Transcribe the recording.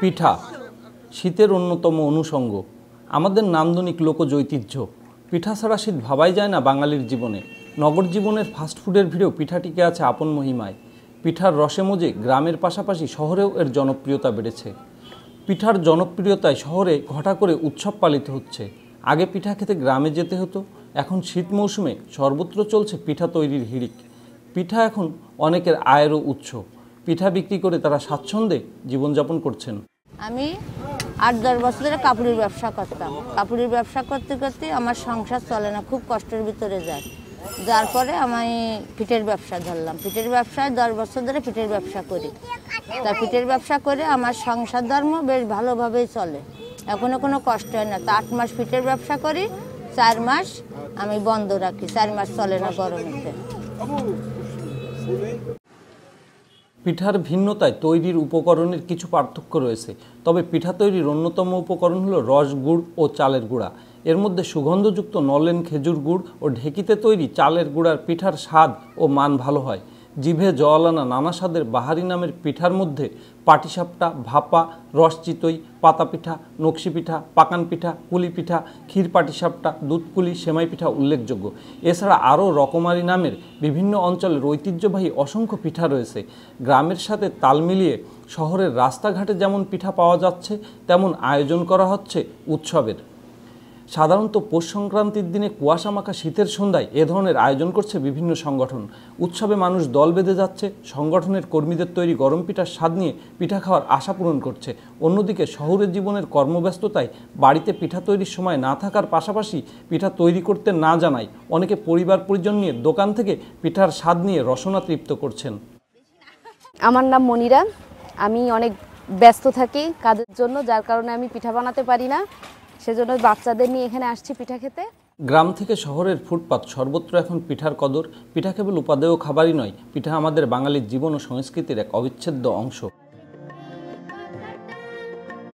পিঠা শীতের অন্যতম অনুষঙ্গ, আমাদের নান্দনিক লোকজ ঐতিহ্য। পিঠা ছাড়া শীত ভাবাই যায় না বাঙালির জীবনে। নগর জীবনের ফাস্টফুডের ভিড়েও পিঠা টিকে আছে আপন মহিমায়। পিঠার রসে মজে গ্রামের পাশাপাশি শহরেও এর জনপ্রিয়তা বেড়েছে। পিঠার জনপ্রিয়তায় শহরে ঘটা করে উৎসব পালিত হচ্ছে। আগে পিঠা খেতে গ্রামে যেতে হতো, এখন শীত মৌসুমে সর্বত্র চলছে পিঠা তৈরির হিড়িক। পিঠা এখন অনেকের আয়েরও উৎস। পিঠা বিক্রি করে তারা স্বাচ্ছন্দ্যে জীবনযাপন করছেন। আমি 8-10 বছর ধরে কাপড়ের ব্যবসা করতাম। কাপড়ের ব্যবসা করতে করতে আমার সংসার চলে না, খুব কষ্টের ভিতরে যায়। যার পরে আমি পিঠের ব্যবসা ধরলাম। পিঠের ব্যবসায় 10 বছর ধরে পিঠের ব্যবসা করি। তা পিঠের ব্যবসা করে আমার সংসার ধর্ম বেশ ভালোভাবেই চলে, এখনো কোনো কষ্ট হয় না। তা 8 মাস পিঠের ব্যবসা করি, 4 মাস আমি বন্ধ রাখি, 4 মাস চলে না গরমেতে। পিঠার ভিন্নতায় তৈরির উপকরণের কিছু পার্থক্য রয়েছে, তবে পিঠা তৈরির অন্যতম উপকরণ হলো রস গুড় ও চালের গুঁড়া। এর মধ্যে সুগন্ধযুক্ত নলেন খেজুর গুড় ও ঢেঁকিতে তৈরি চালের গুঁড়ার পিঠার স্বাদ ও মান ভালো হয়। জিভে জল আনা নানা স্বাদের বাহারি নামের পিঠার মধ্যে পাটিসাপটা, ভাপা, রস চিতই, পাতা পিঠা, নকশি পিঠা, পাকান পিঠা, কুলি পিঠা, ক্ষীর পাটিসাপটা, দুধকুলি, সেমাই পিঠা উল্লেখযোগ্য। এছাড়া আরও রকমারি নামের বিভিন্ন অঞ্চলের ঐতিহ্যবাহী অসংখ্য পিঠা রয়েছে। গ্রামের সাথে তাল মিলিয়ে শহরের রাস্তাঘাটে যেমন পিঠা পাওয়া যাচ্ছে, তেমন আয়োজন করা হচ্ছে উৎসবের। সাধারণত পৌষ সংক্রান্তির দিনে কুয়াশামাখা শীতের সন্ধ্যায় এ ধরনের আয়োজন করছে বিভিন্ন সংগঠন। উৎসবে মানুষ দল বেঁধে যাচ্ছে, সংগঠনের কর্মীদের তৈরি গরম পিঠার স্বাদ নিয়ে পিঠা খাওয়ার আশা পূরণ করছে। অন্যদিকে শহুরের জীবনের কর্মব্যস্ততায় বাড়িতে পিঠা তৈরির সময় না থাকার পাশাপাশি পিঠা তৈরি করতে না জানায় অনেকে পরিবার পরিজন নিয়ে দোকান থেকে পিঠার স্বাদ নিয়ে রসনা তৃপ্ত করছেন। আমার নাম মনিরা। আমি অনেক ব্যস্ত থাকি কাজের জন্য, যার কারণে আমি পিঠা বানাতে পারি না। সেজন্য বাচ্চাদের নিয়ে এখানে আসছি পিঠা খেতে। গ্রাম থেকে শহরের ফুটপাত সর্বত্র এখন পিঠার কদর। পিঠা কেবল উপাদেয় খাবারই নয়, পিঠা আমাদের বাঙালির জীবন ও সংস্কৃতির এক অবিচ্ছেদ্য অংশ।